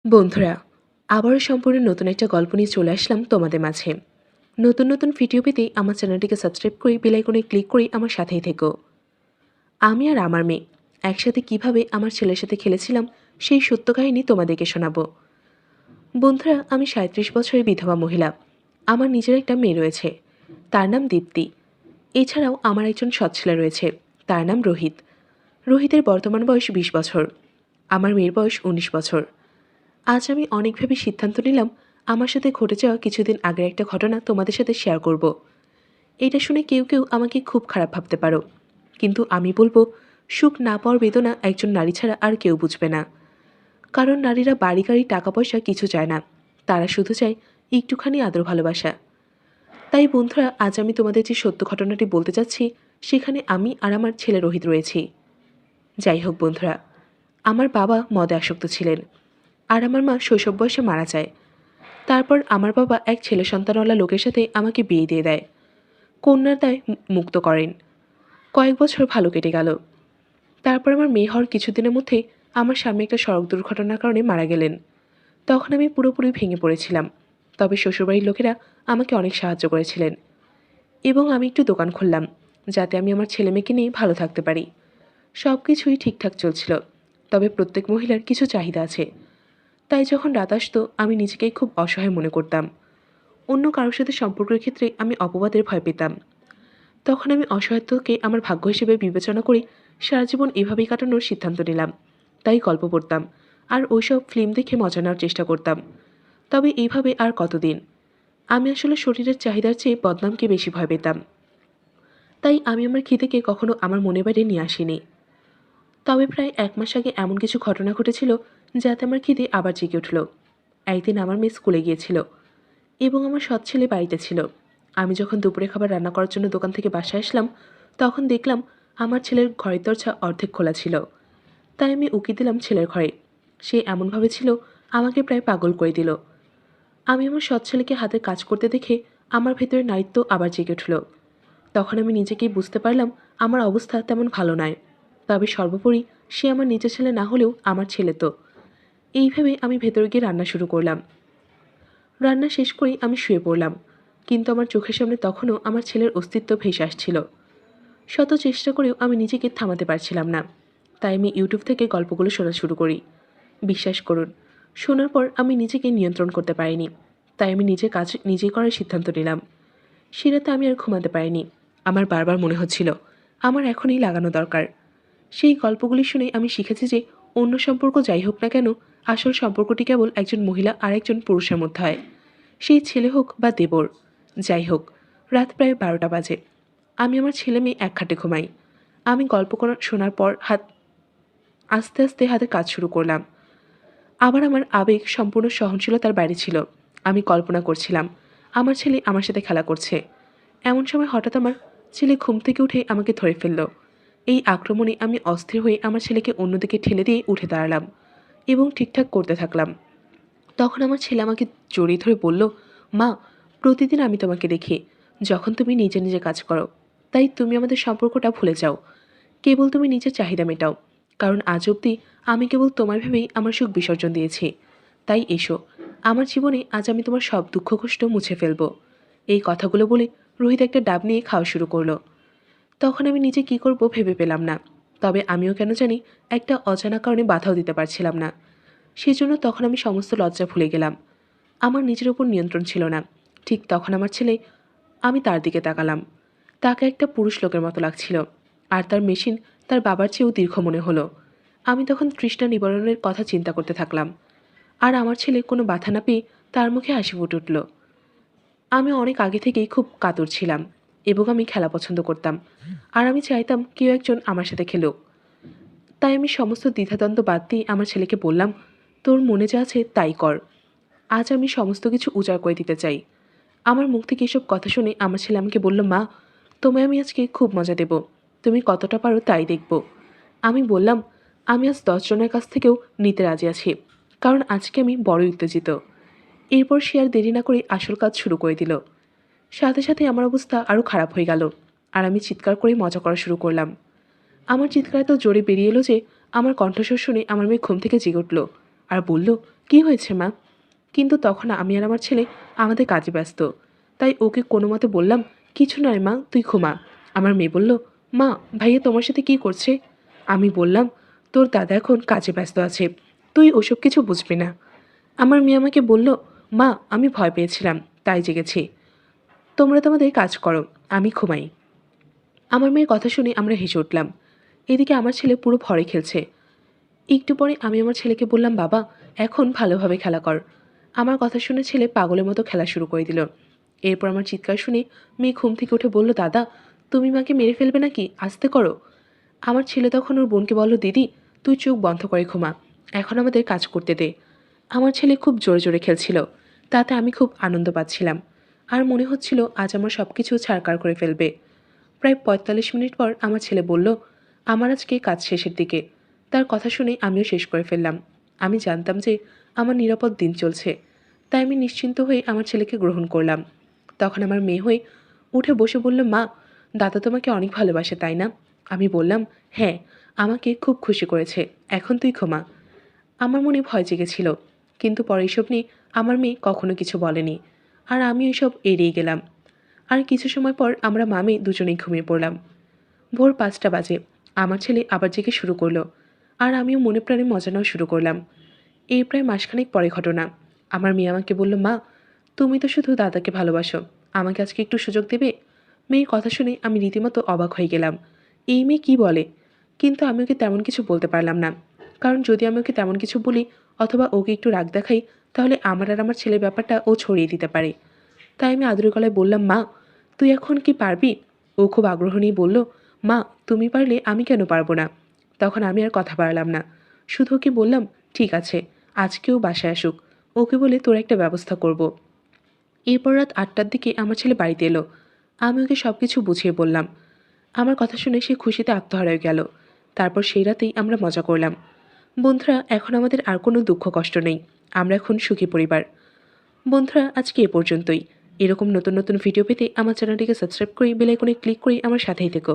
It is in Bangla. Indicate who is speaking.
Speaker 1: বন্ধুরা, আবারও সম্পূর্ণ নতুন একটা গল্প নিয়ে চলে আসলাম তোমাদের মাঝে। নতুন নতুন ভিডিও পেতে আমার চ্যানেলটিকে সাবস্ক্রাইব করে বেল আইকনে ক্লিক করে আমার সাথেই থেকো। আমি আর আমার মেয়ে একসাথে কিভাবে আমার ছেলের সাথে খেলেছিলাম সেই সত্য কাহিনী তোমাদেরকে শোনাবো। বন্ধুরা, আমি ৩৭ বছরের বিধবা মহিলা। আমার নিজের একটা মেয়ে রয়েছে, তার নাম দীপ্তি। এছাড়াও আমার একজন সৎ ছেলে রয়েছে, তার নাম রোহিত। রোহিতের বর্তমান বয়স ২০ বছর। আমার মেয়ের বয়স ১৯ বছর। আজ আমি অনেক ভেবে সিদ্ধান্ত নিলাম আমার সাথে ঘটে যাওয়া কিছুদিন আগের একটা ঘটনা তোমাদের সাথে শেয়ার করব। এটা শুনে কেউ কেউ আমাকে খুব খারাপ ভাবতে পারো, কিন্তু আমি বলবো, সুখ না পাওয়ার বেদনা একজন নারী ছাড়া আর কেউ বুঝবে না। কারণ নারীরা বাড়ি গাড়ি টাকা পয়সা কিছু চায় না, তারা শুধু চায় একটুখানি আদর ভালোবাসা। তাই বন্ধুরা, আজ আমি তোমাদের যে সত্য ঘটনাটি বলতে চাচ্ছি, সেখানে আমি আর আমার ছেলে রোহিত রয়েছি। যাই হোক বন্ধুরা, আমার বাবা মদে আসক্ত ছিলেন, আর আমার মা শৈশব বয়সে মারা যায়। তারপর আমার বাবা এক ছেলে সন্তানওয়ালা লোকের সাথে আমাকে বিয়ে দিয়ে দেয়, কন্যার দায় মুক্ত করেন। কয়েক বছর ভালো কেটে গেল। তারপর আমার মেয়ে হওয়ার কিছুদিনের মধ্যে আমার স্বামী একটা সড়ক দুর্ঘটনার কারণে মারা গেলেন। তখন আমি পুরোপুরি ভেঙে পড়েছিলাম, তবে শ্বশুরবাড়ির লোকেরা আমাকে অনেক সাহায্য করেছিলেন এবং আমি একটু দোকান খুললাম, যাতে আমি আমার ছেলে মেয়েকে নিয়ে ভালো থাকতে পারি। সব কিছুই ঠিকঠাক চলছিল, তবে প্রত্যেক মহিলার কিছু চাহিদা আছে। তাই যখন রাত আসতো আমি নিজেকেই খুব অসহায় মনে করতাম। অন্য কারোর সাথে সম্পর্কের ক্ষেত্রে আমি অপবাদের ভয় পেতাম। তখন আমি অসহায়ত্বকে আমার ভাগ্য হিসেবে বিবেচনা করে সারা জীবন এভাবেই কাটানোর সিদ্ধান্ত নিলাম। তাই গল্প পড়তাম আর ওইসব ফিল্ম দেখে মজা নেওয়ার চেষ্টা করতাম। তবে এইভাবে আর কতদিন? আমি আসলে শরীরের চাহিদার চেয়ে বদনামকে বেশি ভয় পেতাম। তাই আমি আমার খিদেকে কখনো আমার মনের বাইরে নিয়ে আসিনি। তবে প্রায় ১ মাস আগে এমন কিছু ঘটনা ঘটেছিল যাতে আমার খিদে আবার জেগে উঠল। একদিন আমার মেয়ে স্কুলে গিয়েছিল এবং আমার সৎ ছেলে বাড়িতে ছিল। আমি যখন দুপুরে খাবার রান্না করার জন্য দোকান থেকে বাসায় আসলাম, তখন দেখলাম আমার ছেলের ঘরের দরজা অর্ধেক খোলা ছিল। তাই আমি উকি দিলাম ছেলের ঘরে। সে এমনভাবে ছিল, আমাকে প্রায় পাগল করে দিল। আমি আমার সৎ ছেলেকে হাতে কাজ করতে দেখে আমার ভেতরে নারীত্ব আবার জেগে উঠল। তখন আমি নিজেকেই বুঝতে পারলাম আমার অবস্থা তেমন ভালো নয়। তবে সর্বোপরি সে আমার নিজের ছেলে না হলেও আমার ছেলে তো। এই ভেবে আমি ভেতরে গিয়ে রান্না শুরু করলাম। রান্না শেষ করেই আমি শুয়ে পড়লাম, কিন্তু আমার চোখের সামনে তখনও আমার ছেলের অস্তিত্ব ভেসে আসছিল। শত চেষ্টা করেও আমি নিজেকে থামাতে পারছিলাম না। তাই আমি ইউটিউব থেকে গল্পগুলো শোনা শুরু করি। বিশ্বাস করুন, শোনার পর আমি নিজেকে নিয়ন্ত্রণ করতে পারিনি। তাই আমি নিজের কাজ নিজেই করার সিদ্ধান্ত নিলাম। সে রাতে আমি আর ঘুমাতে পারিনি। আমার বারবার মনে হচ্ছিল আমার এখনই লাগানো দরকার। সেই গল্পগুলি শুনে আমি শিখেছি যে অন্য সম্পর্ক যাই হোক না কেন, আসল সম্পর্কটি কেবল একজন মহিলা আর একজন পুরুষের মধ্যে হয়। সেই ছেলে হোক বা দেবর, যাই হোক। রাত প্রায় ১২টা বাজে। আমি আমার ছেলে মেয়ে এক খাটে ঘুমাই। আমি গল্প শোনার পর আস্তে আস্তে হাতে কাজ শুরু করলাম। আবার আমার আবেগ সম্পূর্ণ সহনশীলতার বাইরে ছিল। আমি কল্পনা করছিলাম আমার ছেলে আমার সাথে খেলা করছে। এমন সময় হঠাৎ আমার ছেলে ঘুম থেকে উঠে আমাকে ধরে ফেলল। এই আক্রমণে আমি অস্থির হয়ে আমার ছেলেকে অন্যদিকে ঠেলে দিয়ে উঠে দাঁড়ালাম এবং ঠিকঠাক করতে থাকলাম। তখন আমার ছেলে আমাকে জড়িয়ে ধরে বলল, মা, প্রতিদিন আমি তোমাকে দেখি যখন তুমি নিজে নিজে কাজ করো। তাই তুমি আমাদের সম্পর্কটা ভুলে যাও। কেবল তুমি নিজের চাহিদা মেটাও। কারণ আজ অবধি আমি কেবল তোমার ভেবেই আমার সুখ বিসর্জন দিয়েছি। তাই এসো, আমার জীবনে আজ আমি তোমার সব দুঃখ কষ্ট মুছে ফেলবো। এই কথাগুলো বলে রোহিত একটা ডাব নিয়ে খাওয়া শুরু করলো। তখন আমি নিজে কি করব ভেবে পেলাম না। তবে আমিও কেন জানি একটা অজানা কারণে বাধাও দিতে পারছিলাম না। সেজন্য তখন আমি সমস্ত লজ্জা ভুলে গেলাম। আমার নিজের উপর নিয়ন্ত্রণ ছিল না। ঠিক তখন আমার ছেলে, আমি তার দিকে তাকালাম। তাকে একটা পুরুষ লোকের মতো লাগছিল, আর তার মেশিন তার বাবার চেয়েও দীর্ঘ মনে হলো। আমি তখন তৃষ্ণা নিবারণের কথা চিন্তা করতে থাকলাম। আর আমার ছেলে কোনো বাধা না পেয়ে তার মুখে হাসি ফুটে উঠল। আমি অনেক আগে থেকেই খুব কাতর ছিলাম এবং আমি খেলা পছন্দ করতাম। আর আমি চাইতাম কেউ একজন আমার সাথে খেলুক। তাই আমি সমস্ত দ্বিধাদ্বন্দ্ব বাদ দিয়ে আমার ছেলেকে বললাম, তোর মনে যা আছে তাই কর। আজ আমি সমস্ত কিছু উজাড় করে দিতে চাই। আমার মুখ থেকে এসব কথা শুনে আমার ছেলে আমাকে বলল, মা, তোমায় আমি আজকে খুব মজা দেব। তুমি কতটা পারো তাই দেখব। আমি বললাম, আমি আজ ১০ জনের কাছ থেকেও নিতে রাজি আছি, কারণ আজকে আমি বড়ই উত্তেজিত। এরপর সে আর দেরি না করে আসল কাজ শুরু করে দিল। সাথে সাথে আমার অবস্থা আরও খারাপ হয়ে গেল, আর আমি চিৎকার করে মজা করা শুরু করলাম। আমার চিৎকার এত জোরে বেরিয়ে এলো যে আমার কণ্ঠস্বর শুনে আমার মেয়ে ঘুম থেকে জেগে উঠল আর বলল, কি হয়েছে মা? কিন্তু তখন আমি আর আমার ছেলে আমাদের কাজে ব্যস্ত। তাই ওকে কোনো মতে বললাম, কিছু নয় মা, তুই ঘুমা। আমার মেয়ে বলল, মা, ভাইয়া তোমার সাথে কি করছে? আমি বললাম, তোর দাদা এখন কাজে ব্যস্ত আছে, তুই ওসব কিছু বুঝবি না। আমার মেয়ে আমাকে বলল, মা, আমি ভয় পেয়েছিলাম, তাই জেগেছি। তোমরা তোমাদের কাজ করো, আমি ঘুমাই। আমার মেয়ের কথা শুনে আমরা হেসে উঠলাম। এদিকে আমার ছেলে পুরো ভরে খেলছে। একটু পরে আমি আমার ছেলেকে বললাম, বাবা, এখন ভালোভাবে খেলা কর। আমার কথা শুনে ছেলে পাগলের মতো খেলা শুরু করে দিল। এরপর আমার চিৎকার শুনে মেয়ে ঘুম থেকে উঠে বলল, দাদা, তুমি মাকে মেরে ফেলবে নাকি? আস্তে করো। আমার ছেলে তখন ওর বোনকে বলল, দিদি, তুই চোখ বন্ধ করে ঘুমা, এখন আমাদের কাজ করতে দে। আমার ছেলে খুব জোরে জোরে খেলছিল, তাতে আমি খুব আনন্দ পাচ্ছিলাম। আর মনে হচ্ছিল আজ আমার সব কিছু ছাড়কার করে ফেলবে। প্রায় ৪৫ মিনিট পর আমার ছেলে বলল, আমার আজকে কাজ শেষের দিকে। তার কথা শুনে আমিও শেষ করে ফেললাম। আমি জানতাম যে আমার নিরাপদ দিন চলছে, তাই আমি নিশ্চিন্ত হয়ে আমার ছেলেকে গ্রহণ করলাম। তখন আমার মেয়ে হয়ে উঠে বসে বলল, মা, দাদা তোমাকে অনেক ভালোবাসে, তাই না? আমি বললাম, হ্যাঁ, আমাকে খুব খুশি করেছে, এখন তুই ঘুমা। আমার মনে ভয় জেগেছিল, কিন্তু পরে এসব নিয়ে আমার মেয়ে কখনো কিছু বলেনি, আর আমি এসব এড়িয়ে গেলাম। আর কিছু সময় পর আমরা মা মেয়ে দুজনেই ঘুমিয়ে পড়লাম। ভোর ৫টা বাজে আমার ছেলে আবার জেগে শুরু করলো, আর আমিও মনে প্রাণে মজা নেওয়া শুরু করলাম। এই প্রায় মাসখানেক পরে ঘটনা। আমার মেয়ে আমাকে বলল, মা, তুমি তো শুধু দাদাকে ভালোবাসো, আমাকে আজকে একটু সুযোগ দেবে? মেয়ের কথা শুনে আমি রীতিমতো অবাক হয়ে গেলাম। এই মেয়ে কি বলে? কিন্তু আমি ওকে তেমন কিছু বলতে পারলাম না, কারণ যদি আমি ওকে তেমন কিছু বলি অথবা ওকে একটু রাগ দেখাই, তাহলে আমার আর আমার ছেলের ব্যাপারটা ও ছড়িয়ে দিতে পারে। তাই আমি আদুরে গলায় বললাম, মা, তুই এখন কি পারবি? ও খুব আগ্রহ নিয়ে বলল, মা, তুমি পারলে আমি কেন পারবো না? তখন আমি আর কথা বাড়ালাম না, শুধু ওকে বললাম, ঠিক আছে, আজকেও বাসায় আসুক, ওকে বলে তোর একটা ব্যবস্থা করব। এরপর রাত ৮টার দিকে আমার ছেলে বাড়িতে এলো। আমি ওকে সব কিছু বুঝিয়ে বললাম। আমার কথা শুনে সে খুশিতে আত্মহারা হয়ে গেল। তারপর সেই রাতেই আমরা মজা করলাম। বন্ধুরা, এখন আমাদের আর কোনো দুঃখ কষ্ট নেই, আমরা এখন সুখী পরিবার। বন্ধুরা, আজকে এ পর্যন্তই। এরকম নতুন নতুন ভিডিও পেতে আমার চ্যানেলটিকে সাবস্ক্রাইব করে বেল আইকনে ক্লিক করে আমার সাথেই থেকো।